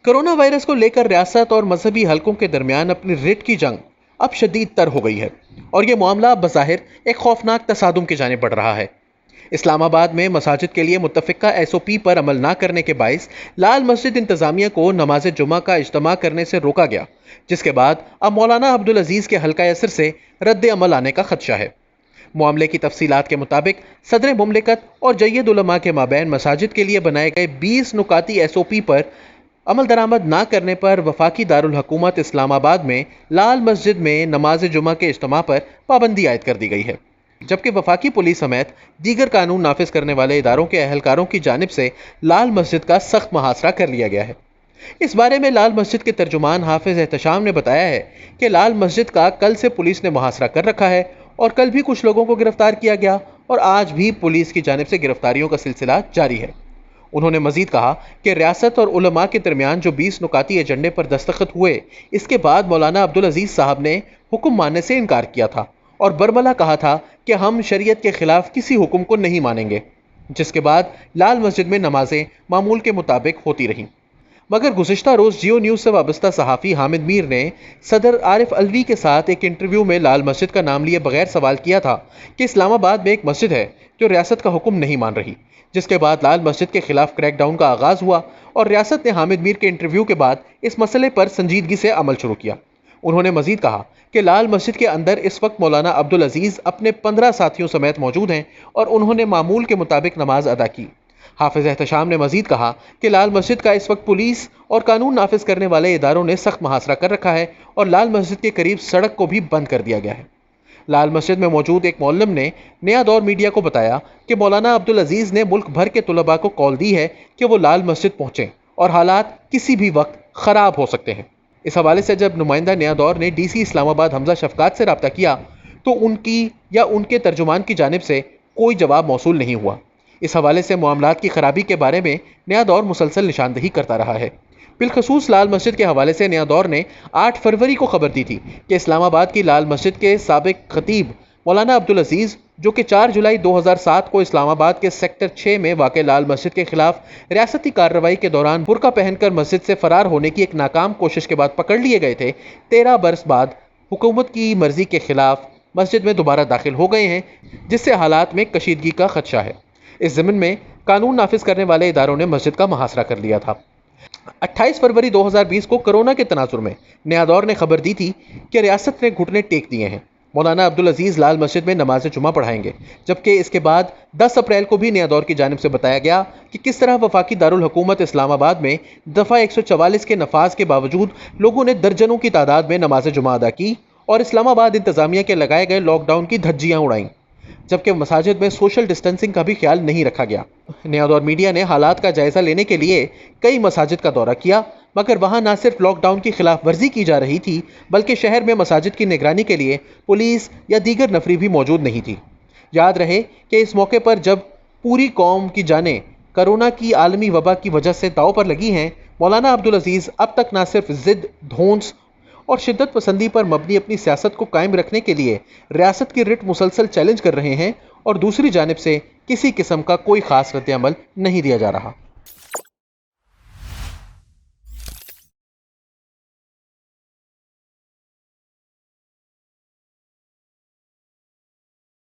Corona virus को लेकर रियासत और मजहबी हलकों के दरमियान अपनी रिट की जंग अब शदीद तर हो गई है और ये मामला अब बज़ाहिर एक खौफनाक तसादुम की जानिब बढ़ रहा है। इस्लामाबाद में मसाजिद के लिए मुत्तफ़िका SOP पर अमल न करने के बाइस लाल मस्जिद इंतज़ामिया को नमाज जुमा का इज्तिमा करने से रोका गया, जिसके बाद अब मौलाना अब्दुल अजीज़ के हल्का असर से रद्द अमल आने का खदशा है। मामले की तफसीलात के मुताबिक सदर मुमलिकत और जय्यद उलमा के माबैन मसाजिद के लिए बनाए गए 20 नुकाती SOP पर अमल दरामद ना करने पर वफाकी दारुल हुकूमत इस्लामाबाद में लाल मस्जिद में नमाज जुमा के इज्तिमा पर पाबंदी आयद कर दी गई है, जबकि वफाकी पुलिस समेत दीगर कानून नाफिज करने वाले इदारों के अहलकारों की जानिब से लाल मस्जिद का सख्त मुहासरा कर लिया गया है। इस बारे में लाल मस्जिद के तर्जुमान हाफिज एहतशाम ने बताया है कि लाल मस्जिद का कल से पुलिस ने मुहासरा कर रखा है और कल भी कुछ लोगों को गिरफ्तार किया गया और आज भी पुलिस की जानिब से गिरफ्तारियों का सिलसिला जारी है। उन्होंने मजीद कहा कि रियासत और उलमा के दरमियान जो 20 नुकाती एजेंडे पर दस्तखत हुए, इसके बाद मौलाना अब्दुल अजीज साहब ने हुक्म मानने से इनकार किया था और बरमला कहा था कि हम शरीयत के खिलाफ किसी हुक्म को नहीं मानेंगे, जिसके बाद लाल मस्जिद में नमाजें मामूल के मुताबिक होती रहीं। मगर गुज़िश्ता रोज़ जियो न्यूज़ से वाबस्ता सहाफ़ी हामिद मीर ने सदर आरिफ अलवी के साथ एक इंटरव्यू में लाल मस्जिद का नाम लिए बगैर सवाल किया था कि इस्लामाबाद में एक मस्जिद है जो रियासत का हुक्म नहीं मान रही, जिसके बाद लाल मस्जिद के खिलाफ क्रैकडाउन का आगाज हुआ और रियासत ने हामिद मीर के इंटरव्यू के बाद इस मसले पर संजीदगी से अमल शुरू किया। उन्होंने मजीद कहा कि लाल मस्जिद के अंदर इस वक्त मौलाना अब्दुल अजीज़ अपने 15 साथियों समेत मौजूद हैं और उन्होंने मामूल के मुताबिक नमाज अदा की। हाफिज एहतशाम ने मजीद कहा कि लाल मस्जिद का इस वक्त पुलिस और कानून नाफिज करने वाले इदारों ने सख्त मुहासरा कर रखा है और लाल मस्जिद के करीब सड़क को भी बंद कर दिया गया है। लाल मस्जिद में मौजूद एक मौलम ने नया दौर मीडिया को बताया कि मौलाना अब्दुल अजीज़ ने मुल्क भर के तुलबा को कॉल दी है कि वो लाल मस्जिद पहुँचें और हालात किसी भी वक्त ख़राब हो सकते हैं। इस हवाले से जब नुमाइंदा नया दौर ने DC इस्लामाबाद हमजा शफकात से रब्ता किया तो उनकी या उनके तर्जुमान की जानिब से कोई जवाब मौसूल नहीं हुआ। इस हवाले से मामलात की खराबी के बारे में नया दौर मुसलसल निशानदही करता रहा है। बिलखसूस लाल मस्जिद के हवाले से नया दौर ने 8 फरवरी को खबर दी थी कि इस्लामाबाद की लाल मस्जिद के साबिक खतीब मौलाना अब्दुल अजीज़, जो कि 4 जुलाई 2007 को इस्लामाबाद के सेक्टर 6 में वाक़ लाल मस्जिद के खिलाफ रियासती कार्रवाई के दौरान बुर्का पहनकर मस्जिद से फरार होने की एक नाकाम कोशिश के बाद पकड़ लिए गए थे, 13 बरस बाद हुकूमत की मर्जी के खिलाफ मस्जिद में दोबारा दाखिल हो गए हैं, जिससे हालात में कशीदगी का खदशा है। इस ज़मीन में कानून नाफिज करने वाले इदारों ने मस्जिद का मुहासरा कर लिया था। 28 फरवरी 2020 को कोरोना के तनाजुर में नया दौर ने खबर दी थी कि रियासत ने घुटने टेक दिए हैं, मौलाना अब्दुल अजीज़ लाल मस्जिद में नमाज जुमा पढ़ाएंगे, जबकि इसके बाद 10 अप्रैल को भी नया दौर की जानिब से बताया गया कि किस तरह वफाकी दारुल हुकूमत इस्लामाबाद में दफ़ा 144 के नफाज के बावजूद लोगों ने दर्जनों की तादाद में नमाज जुमा अदा की और इस्लामाबाद इंतज़ामिया के लगाए गए लॉकडाउन की धज्जियाँ उड़ाईं, जबकि मसाजिद में सोशल डिस्टेंसिंग का भी ख्याल नहीं रखा गया। नया दौर मीडिया ने हालात का जायजा लेने के लिए कई मसाजिद का दौरा किया, मगर वहां न सिर्फ लॉकडाउन की खिलाफ वर्जी की जा रही थी, बल्कि शहर में मसाजिद की निगरानी के लिए पुलिस या दीगर नफरी भी मौजूद नहीं थी। याद रहे कि इस मौके पर जब पूरी कौम की जानें कोरोना की आलमी वबा की वजह से दाव पर लगी हैं, मौलाना अब्दुल अजीज़ अब तक न सिर्फ जिद, धौंस और शिद्दत पसंदी पर मबनी अपनी सियासत को कायम रखने के लिए रियासत की रिट मुसलसल चैलेंज कर रहे हैं और दूसरी जानिब से किसी किस्म का कोई खास रद्द अमल नहीं दिया जा रहा।